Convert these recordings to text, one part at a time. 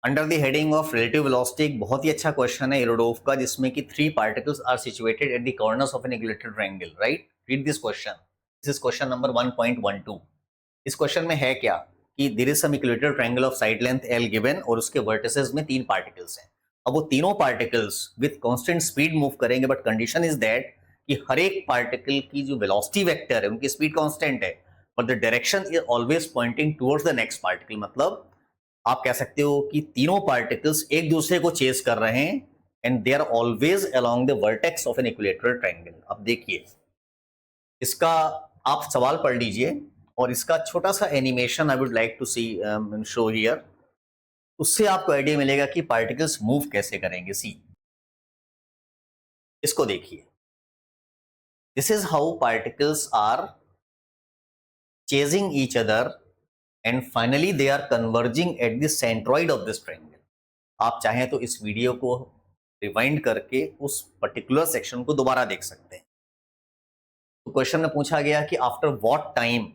Under the heading of relative velocity एक बहुत ही अच्छा क्वेश्चन है इरोडोव का, जिसमें कि 3 particles are situated at the corners of an equilateral triangle, right? Read this question. This is question number 1.12। इस question में है क्या कि there is some equilateral triangle of side length l given और उसके वर्टिसेस में 3 पार्टिकल्स हैं। अब वो तीनों particles with constant speed move करेंगे, बट कंडीशन इज दैट कि हर एक पार्टिकल की जो वेलोसिटी वेक्टर है उनकी स्पीड कांस्टेंट है, but the direction is always pointing towards the next particle. मतलब आप कह सकते हो कि तीनों पार्टिकल्स एक दूसरे को चेस कर रहे हैं and they are always along the vertex of an equilateral triangle. अब देखिए इसका, आप सवाल पढ़ लीजिए और इसका छोटा सा animation I would like to see show here. उससे आपको आइडिया मिलेगा कि पार्टिकल्स मूव कैसे करेंगे। सी, इसको देखिए, this is how particles are chasing each other and finally they are converging at the centroid of this triangle. आप चाहें तो इस वीडियो को रिवाइंड करके उस पर्टिकुलर सेक्शन को दोबारा देख सकते हैं। तो क्वेश्चन में पूछा गया कि after what time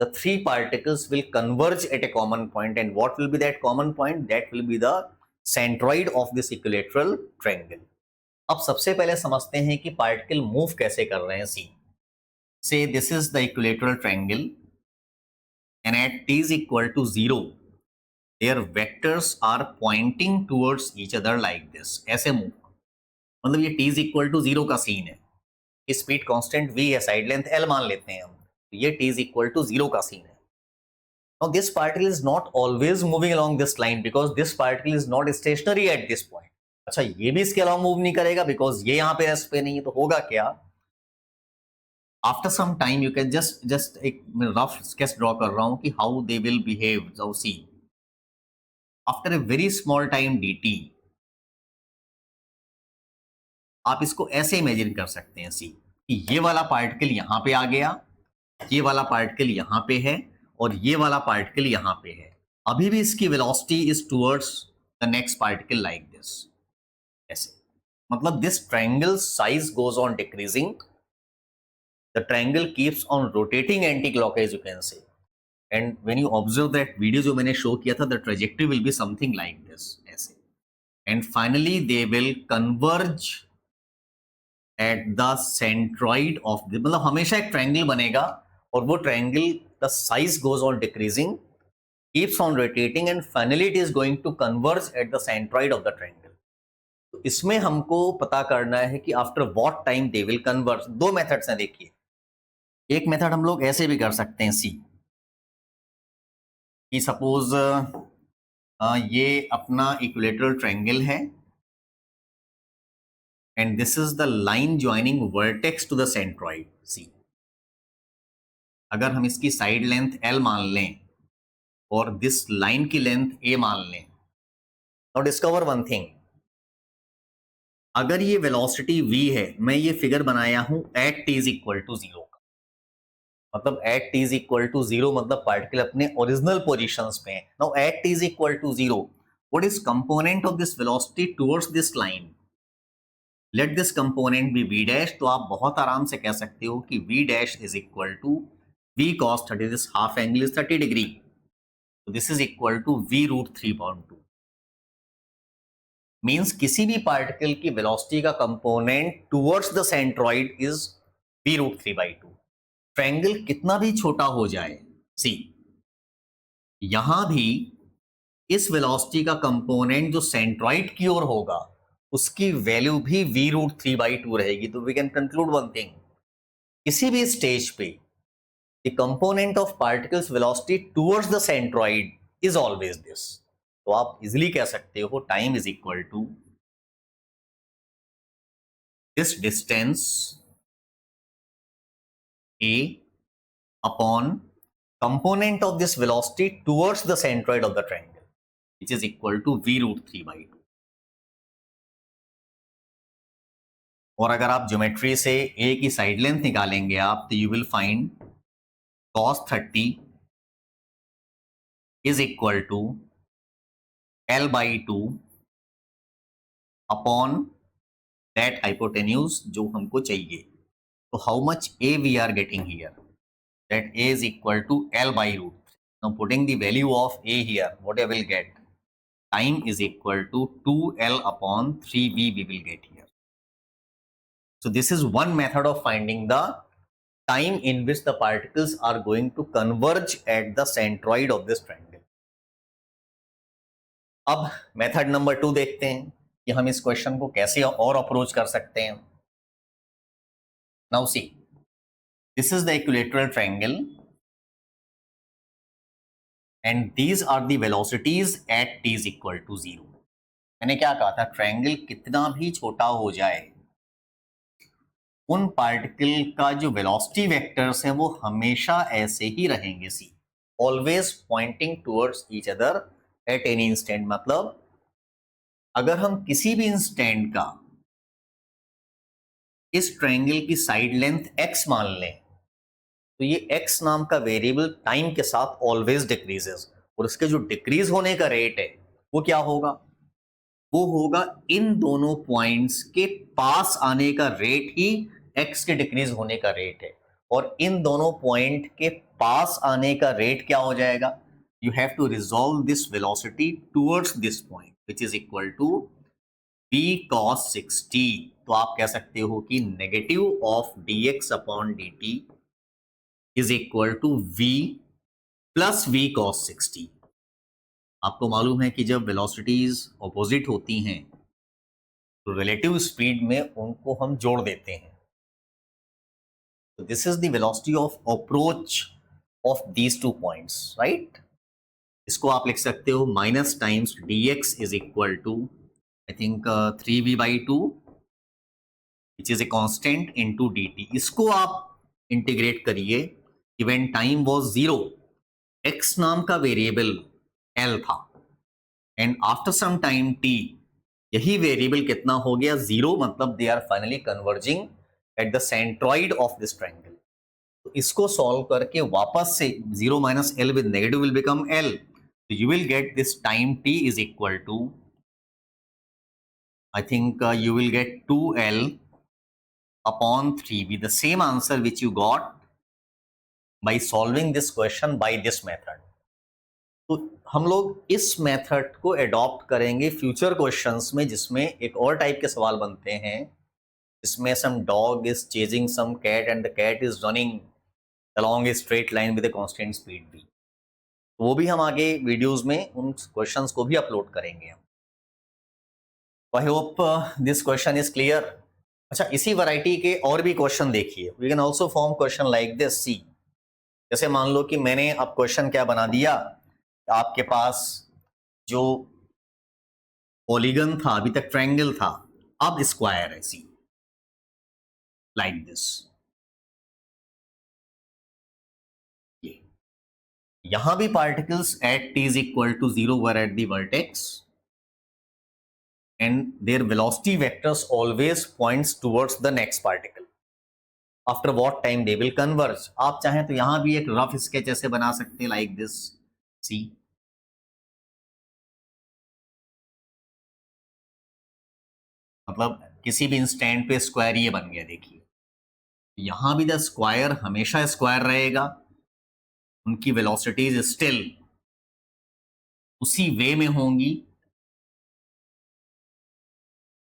the three particles will converge eight A common point and what will be that common point, that will be the centroid of this equilateral triangle. अब सबसे पहले समझते हैं कि पार्टिकल मूव कैसे कर रहे हैं। See, say this is the equilateral triangle and at t is equal to 0 their vectors are pointing towards each other like this। ऐसे मूव, मतलब ये t is equal to 0 का सीन है। स्पीड कांस्टेंट v है, side length l मान लेते हैं हम, तो ये t is equal to 0 का सीन है। Now this particle is not always moving along this line because this particle is not stationary at this point। अच्छा, ये भी इसके अलावा मूव नहीं करेगा बिकॉज ये यहाँ पे रेस्ट पे नहीं है, तो होगा क्या? After some time you can just एक रफ स्केच ड्रॉ कर रहा हूं कि how they will behave. Now see, after a very small time dt, आप इसको ऐसे इमेजिन कर सकते हैं। सी, कि ये वाला पार्टिकल यहां पे आ गया, ये वाला पार्टिकल यहां पे है और ये वाला पार्टिकल यहां पे है। अभी भी इसकी velocity is towards the next particle like this, ऐसे। मतलब this triangle size goes on decreasing, the triangle keeps on rotating anti clockwise, you can say. And when you observe that video जो मैंने शो किया था, the trajectory will be something like this, ऐसे। And finally they will converge at the centroid of the, मतलब हमेशा एक triangle बनेगा और वो triangle the size goes on decreasing, keeps on rotating and finally it is going to converge at the centroid of the triangle. तो इसमें हमको पता करना है कि after what time they will converge. दो मेथड्स हैं, देखिए। एक मेथड हम लोग ऐसे भी कर सकते हैं। सी, कि सपोज ये अपना इक्विलेटरल ट्रायंगल है and this is the line joining vertex to the centroid. See, अगर हम इसकी साइड लेंथ l मान लें और दिस लाइन की लेंथ a मान लें, नाउ डिस्कवर वन थिंग। अगर ये वेलोसिटी v है, मैं ये फिगर बनाया हूं at t is equal to 0 का, मतलब at t is equal to 0 मतलब पार्टिकल अपने ओरिजिनल पोजीशंस पे है। Now at t is equal to 0, what is component of this velocity towards this line? Let this component be v dash. तो आप बहुत आराम से कह सकते हो कि v dash is equal to v cos 30, this half angle is 30 degree, तो this is equal to v root 3/2। Means किसी भी पार्टिकल की वेलोसिटी का component towards the centroid is v root 3/2। Triangle कितना भी छोटा हो जाए, सी, यहां भी इस वेलोसिटी का कंपोनेंट जो सेंट्रॉइड की ओर होगा उसकी वैल्यू भी v रूट 3/2 रहेगी। तो we can conclude one thing, किसी भी स्टेज पे the component of particles velocity towards the centroid is always this. तो आप इजिली कह सकते हो time is equal to this distance a upon component of this velocity towards the centroid of the triangle, which is equal to v root 3/2। और अगर आप geometry से a की साइड लेंथ निकालेंगे आप, तो you will find cos 30 is equal to l/2 upon that hypotenuse जो हमको चाहिए। तो how much a we are getting here? That a is equal to l by root 3। Now putting the value of a here, what I will get? Time is equal to 2L upon 3V we will get here. So this is one method of finding the time in which the particles are going to converge at the centroid of this triangle. अब method number 2 देखते हैं कि हम इस question को कैसे और approach कर सकते हैं. Now see, this is the equilateral triangle and these are the velocities at t is equal to 0. मैंने क्या कहा था, ट्रायंगल कितना भी छोटा हो जाए, उन पार्टिकल का जो वेलोसिटी वेक्टर्स हैं वो हमेशा ऐसे ही रहेंगे. See, always pointing towards each other at any instant. मतलब अगर हम किसी भी इंस्टेंट का इस ट्रायंगल की साइड लेंथ x मान लें, तो ये x नाम का वेरिएबल टाइम के साथ ऑलवेज डिक्रीजेस, और उसके जो डिक्रीज होने का रेट है वो क्या होगा, वो होगा इन दोनों पॉइंट्स के पास आने का रेट ही x के डिक्रीज होने का रेट है, और इन दोनों पॉइंट के पास आने का रेट क्या हो जाएगा, you have to resolve this velocity towards this point which is equal to v cos 60. तो आप कह सकते हो कि negative of dx upon dt is equal to v plus v cos 60. आपको मालूम है कि जब वेलोसिटीज ऑपोजिट होती हैं तो रिलेटिव स्पीड में उनको हम जोड़ देते हैं. तो this is the velocity of approach of these two points, right. इसको आप लिख सकते हो minus times dx is equal to I think 3v/2 which is a constant into dt. इसको आप इंटीग्रेट करिए कि व्हेन टाइम वाज 0 x नाम का वेरिएबल l था and after some time t यही वेरिएबल कितना हो गया, 0. मतलब they are finally converging at the centroid of this triangle. तो इसको सॉल्व करके वापस से 0 minus l with negative will become l. तो you will get this time t is equal to I think you will get 2L upon 3V, the same answer which you got by solving this question by this method. तो हम लोग इस method को adopt करेंगे future questions में, जिसमें एक और टाइप के सवाल बनते हैं जिसमें some dog is chasing some cat and the cat is running along a straight line with a constant speed भी. तो वो भी हम आगे वीडियोस में उन क्वेश्चंस को भी अपलोड करेंगे. I hope this question is clear. अच्छा, इसी वैरायटी के और भी क्वेश्चन देखिए. We can also form question like this. See, जैसे मान लो कि मैंने अब क्वेश्चन क्या बना दिया, आपके पास जो पॉलीगन था अभी तक ट्रायंगल था, अब स्क्वायर है. See, like this. ये यहां भी particles at t is equal to 0 were at the vertex and their velocity vectors always points towards the next particle. After what time they will converge. आप चाहें तो यहां भी एक रफ स्केच ऐसे बना सकते हैं like this. See, मतलब किसी भी इंस्टेंट पे स्क्वायर ये बन गया. देखिए यहां भी द स्क्वायर हमेशा स्क्वायर रहेगा, उनकी वेलोसिटीज स्टिल उसी वे में होंगी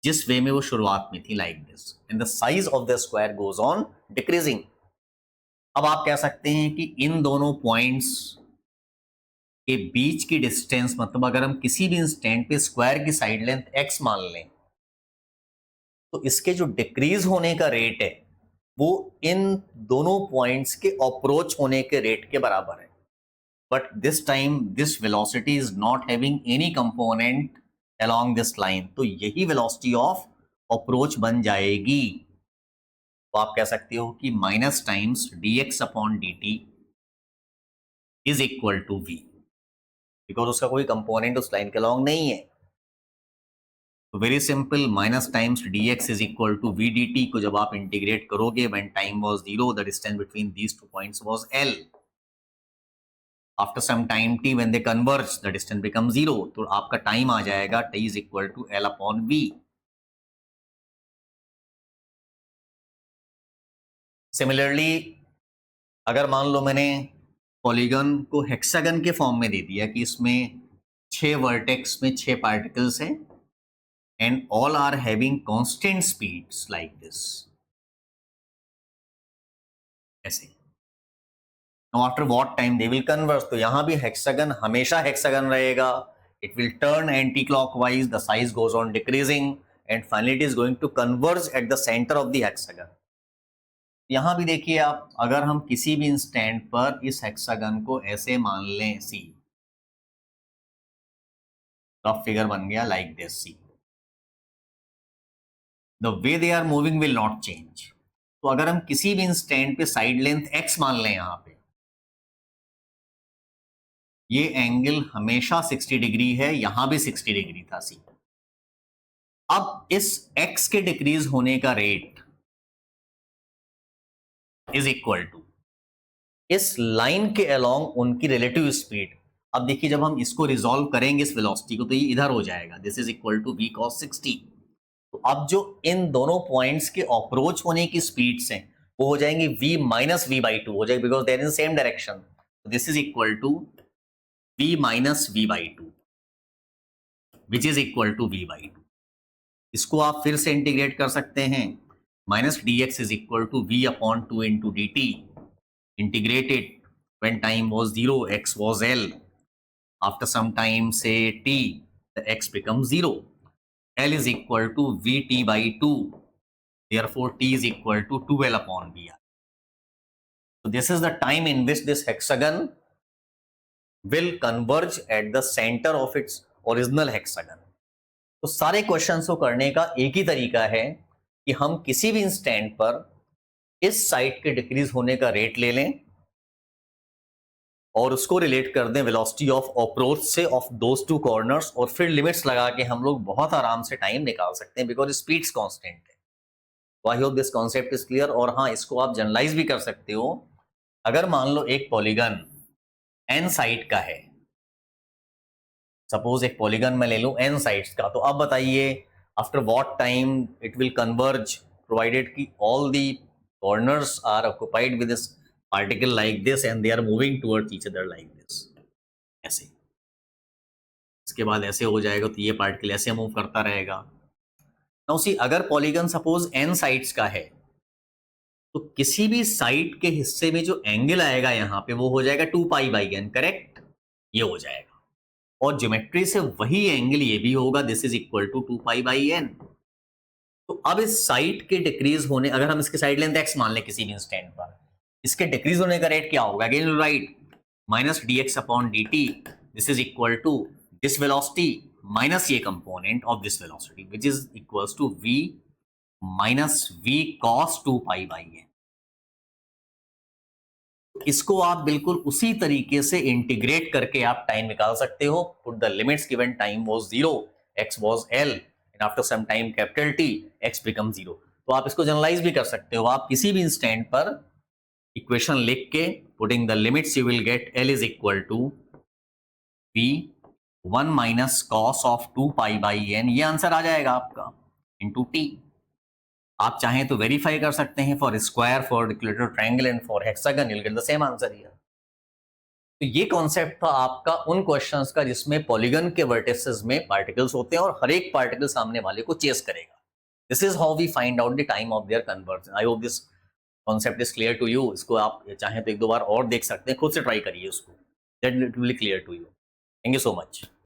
जिस वे में वो शुरुआत में थी, like this. And the size of the square goes on decreasing. अब आप कह सकते हैं कि इन दोनों पॉइंट्स के बीच की डिस्टेंस, मतलब अगर हम किसी भी इंस्टेंट पे स्क्वायर की साइड लेंथ x मान लें, तो इसके जो डिक्रीज होने का रेट है वो इन दोनों पॉइंट्स के अप्रोच होने के रेट के बराबर है. But this time this velocity is not having any component along this line, तो यही वेलोसिटी ऑफ अप्रोच बन जाएगी. तो आप कह सकते हो कि minus times dx upon dt is equal to v, because उसका कोई कंपोनेंट उस लाइन के अलॉन्ग नहीं है. तो very simple, minus times dx is equal to v dt को जब आप इंटीग्रेट करोगे when time was 0 the distance between these two points was l. After some time t when they converge the distance becomes 0. तो आपका time आ जाएगा t is equal to l upon v. Similarly अगर मान लो मैंने polygon को hexagon के form में दे दिया कि इसमें 6 वर्टेक्स में 6 पार्टिकल्स हैं and all are having constant speeds like this, ऐसे। After what time they will converge, तो यहां भी हेक्सागन हमेशा हेक्सागन रहेगा, it will turn anti clockwise, the size goes on decreasing and finally it is going to converge at the centre of the hexagon. यहां भी देखिए आप, अगर हम किसी भी इंस्टेंट पर इस हेक्सागन को ऐसे मान लें सी, रफ फिगर बन गया like this see, the way they are moving will not change. तो अगर हम किसी भी इंस्टेंट पे साइड लेंथ x मान लें, यहां पे ये एंगल हमेशा 60 डिग्री है, यहां भी 60 डिग्री था सी। अब इस x के डिक्रीज होने का रेट इज इक्वल टू इस लाइन के अलोंग उनकी रिलेटिव स्पीड। अब देखिए जब हम इसको रिजॉल्व करेंगे इस वेलोसिटी को, तो ये इधर हो जाएगा, this is equal to v cos 60। तो अब जो इन दोनों पॉइंट्स के अप्रोच होने की स्पीड्स हैं वो हो जाएंगी v माइनस v बाई 2 हो जाएगी, because they're in same direction. This is equal to v minus v by 2 which is equal to v by 2। इसको आप फिर से इंटीग्रेट कर सकते हैं, minus dx is equal to v upon 2 into D T, integrated when time was 0, x was L. After some time, say t, the x becomes 0. L is equal to Vt by 2. Therefore, t is equal to 2L upon Vr. So, this is the time in which this hexagon will converge at the center of its original hexagon. तो सारे questions को करने का एक ही तरीका है कि हम किसी भी इंस्टेंट पर इस साइड के डिक्रीज होने का रेट ले लें और उसको रिलेट कर दें वेलोसिटी ऑफ अप्रोच से ऑफ दोस टू कॉर्नर्स, और फिर लिमिट्स लगा के हम लोग बहुत आराम से टाइम निकाल सकते हैं, बिकॉज स्पीड्स कांस्टेंट है। तो आई hope this concept is clear. और हाँ, इसको आप जनरलाइज भी कर सकते हो। अगर मान लो एक पॉलीगन n साइड का है, सपोज एक पॉलीगन मैं ले लूं n साइड्स का, तो अब बताइए after what time it will converge, provided कि all the corners are occupied with this particle like this and they are moving towards each other like this, ऐसे। इसके बाद ऐसे हो जाएगा तो ये पार्टिकल ऐसे मूव करता रहेगा। नाउ सी, अगर पॉलीगन सपोज n साइड्स का है तो किसी भी साइड के हिस्से में जो एंगल आएगा यहाँ पे वो हो जाएगा 2 पाई बाई n, करेक्ट, ये हो जाएगा। और ज्योमेट्री से वही एंगल ये भी होगा, this is equal to 2 pi by n। तो अब इस साइड के डिक्रीज होने, अगर हम इसकी साइड लेंथ x मान लें किसी भी इंस्टेंट पर, इसके डिक्रीज होने का रेट क्या होगा, again you write minus dx upon dt, this is equal to this velocity minus ये component of this velocity, which is equals to v minus v cos 2 pi by n। इसको आप बिल्कुल उसी तरीके से इंटीग्रेट करके आप टाइम निकाल सकते हो। Put the limits given time was 0, x was L and after some time capital T, x becomes 0। तो आप इसको जनरलाइज भी कर सकते हो। आप किसी भी इंस्टेंट पर इक्वेशन लिख के putting the limits you will get L is equal to v 1 minus cos of 2 pi by n, ये आंसर आ जाएगा आपका, इंटू t। आप चाहें तो वेरीफाई कर सकते हैं for square, for equilateral triangle and for hexagon, you will get the same answer here. तो ये कॉन्सेप्ट था आपका उन क्वेश्चंस का जिसमें पॉलीगन के वर्टिसेस में पार्टिकल्स होते हैं और हर एक पार्टिकल सामने वाले को चेस करेगा। This is how we find out the time of their convergence. I hope this concept is clear to you. इसको आप चाहें तो एक दो बार और देख सकते हैं, खुद से ट्राई करिए उसको, that it will be clear to you. Thank you so much.